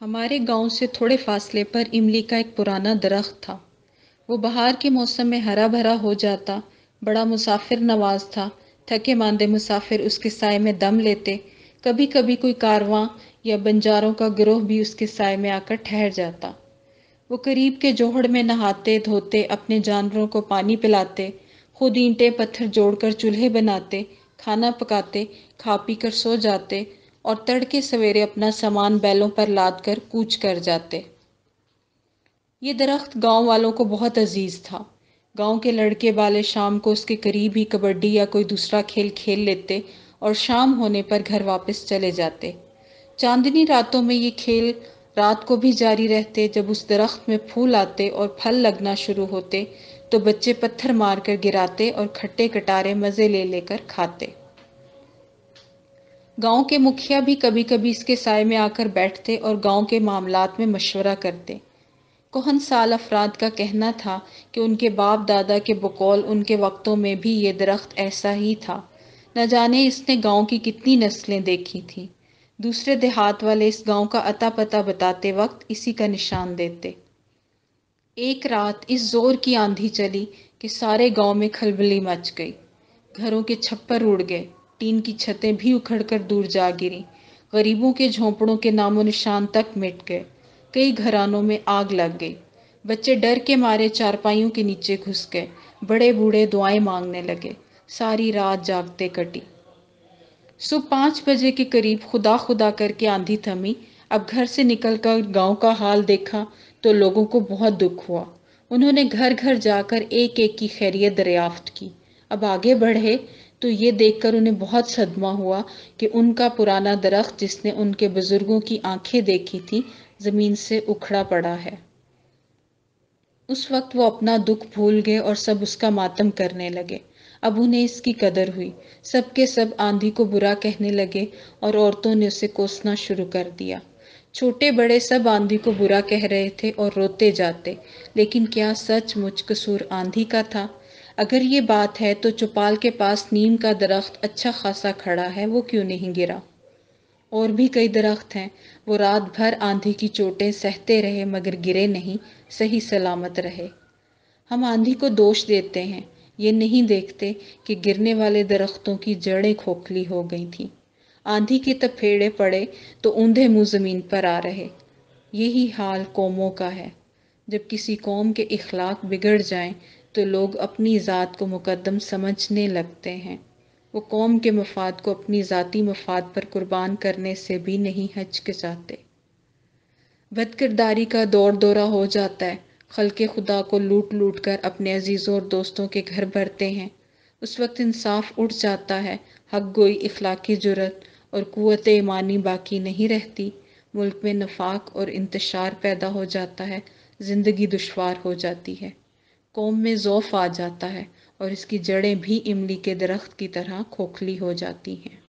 ہمارے گاؤں سے تھوڑے فاصلے پر املی کا ایک پرانا درخت تھا۔ وہ بہار کے موسم میں ہرا بھرا ہو جاتا، بڑا مسافر نواز تھا۔ تھکے ماندے مسافر اس کے سائے میں دم لیتے، کبھی کبھی کوئی کارواں یا بنجاروں کا گروہ بھی اس کے سائے میں آ کر ٹھہر جاتا۔ وہ قریب کے جوہڑ میں نہاتے دھوتے، اپنے جانوروں کو پانی پلاتے، خود اینٹیں پتھر جوڑ کر چولہے بناتے، کھانا پکاتے، کھا پی کر سو جاتے اور تڑکے سویرے اپنا سامان بیلوں پر لاد کر کوچ کر جاتے۔ یہ درخت گاؤں والوں کو بہت عزیز تھا۔ گاؤں کے لڑکے بالے شام کو اس کے قریب ہی کبڈی یا کوئی دوسرا کھیل کھیل لیتے اور شام ہونے پر گھر واپس چلے جاتے۔ چاندنی راتوں میں یہ کھیل رات کو بھی جاری رہتے۔ جب اس درخت میں پھول آتے اور پھل لگنا شروع ہوتے تو بچے پتھر مار کر گراتے اور کھٹے کٹارے مزے لے لے کر کھاتے۔ گاؤں کے مکھیا بھی کبھی کبھی اس کے سائے میں آ کر بیٹھتے اور گاؤں کے معاملات میں مشورہ کرتے۔ کہن سال افراد کا کہنا تھا کہ ان کے باپ دادا کے بقول ان کے وقتوں میں بھی یہ درخت ایسا ہی تھا۔ نہ جانے اس نے گاؤں کی کتنی نسلیں دیکھی تھیں۔ دوسرے دیہات والے اس گاؤں کا اتا پتہ بتاتے وقت اسی کا نشان دیتے۔ ایک رات اس زور کی آندھی چلی کہ سارے گاؤں میں کھلبلی مچ گئی۔ گھروں کے چھپر اڑ گئے، ٹین کی چھتیں بھی اکھڑ کر دور جا گریں، غریبوں کے جھونپڑوں کے نام و نشان تک مٹ گئے، کئی گھرانوں میں آگ لگ گئی۔ بچے ڈر کے مارے چارپائیوں کے نیچے گھس گئے، بڑے بوڑھے دعائیں مانگنے لگے، ساری رات جاگتے کٹی۔ صبح 5 بجے کے قریب خدا خدا کر کے آندھی تھمی۔ اب گھر سے نکل کر گاؤں کا حال دیکھا تو لوگوں کو بہت دکھ ہوا۔ انہوں نے گھر گھر جا کر ایک ایک کی خیریت دریافت کی۔ اب آگے بڑھے تو یہ دیکھ کر انہیں بہت صدمہ ہوا کہ ان کا پرانا درخت جس نے ان کے بزرگوں کی آنکھیں دیکھی تھیں، زمین سے اکھڑا پڑا ہے۔ اس وقت وہ اپنا دکھ بھول گئے اور سب اس کا ماتم کرنے لگے۔ اب انہیں اس کی قدر ہوئی۔ سب کے سب آندھی کو برا کہنے لگے اور عورتوں نے اسے کوسنا شروع کر دیا۔ چھوٹے بڑے سب آندھی کو برا کہہ رہے تھے اور روتے جاتے، لیکن کیا سچ مچ قصور آندھی کا تھا؟ اگر یہ بات ہے تو چوپال کے پاس نیم کا درخت اچھا خاصا کھڑا ہے، وہ کیوں نہیں گرا؟ اور بھی کئی درخت ہیں، وہ رات بھر آندھی کی چوٹیں سہتے رہے مگر گرے نہیں، صحیح سلامت رہے۔ ہم آندھی کو دوش دیتے ہیں، یہ نہیں دیکھتے کہ گرنے والے درختوں کی جڑیں کھوکھلی ہو گئی تھیں۔ آندھی کے تپھیڑے پڑے تو اوندھے منہ زمین پر آ رہے۔ یہی حال قوموں کا ہے۔ جب کسی قوم کے اخلاق بگڑ جائیں تو لوگ اپنی ذات کو مقدم سمجھنے لگتے ہیں۔ وہ قوم کے مفاد کو اپنی ذاتی مفاد پر قربان کرنے سے بھی نہیں ہچکچاتے۔ بد کرداری کا دور دورہ ہو جاتا ہے۔ خلق خدا کو لوٹ لوٹ کر اپنے عزیزوں اور دوستوں کے گھر بھرتے ہیں۔ اس وقت انصاف اٹھ جاتا ہے، حق گوئی، اخلاقی جرات اور قوت ایمانی باقی نہیں رہتی۔ ملک میں نفاق اور انتشار پیدا ہو جاتا ہے، زندگی دشوار ہو جاتی ہے، قوم میں ضعف آ جاتا ہے اور اس کی جڑیں بھی املی کے درخت کی طرح کھوکھلی ہو جاتی ہیں۔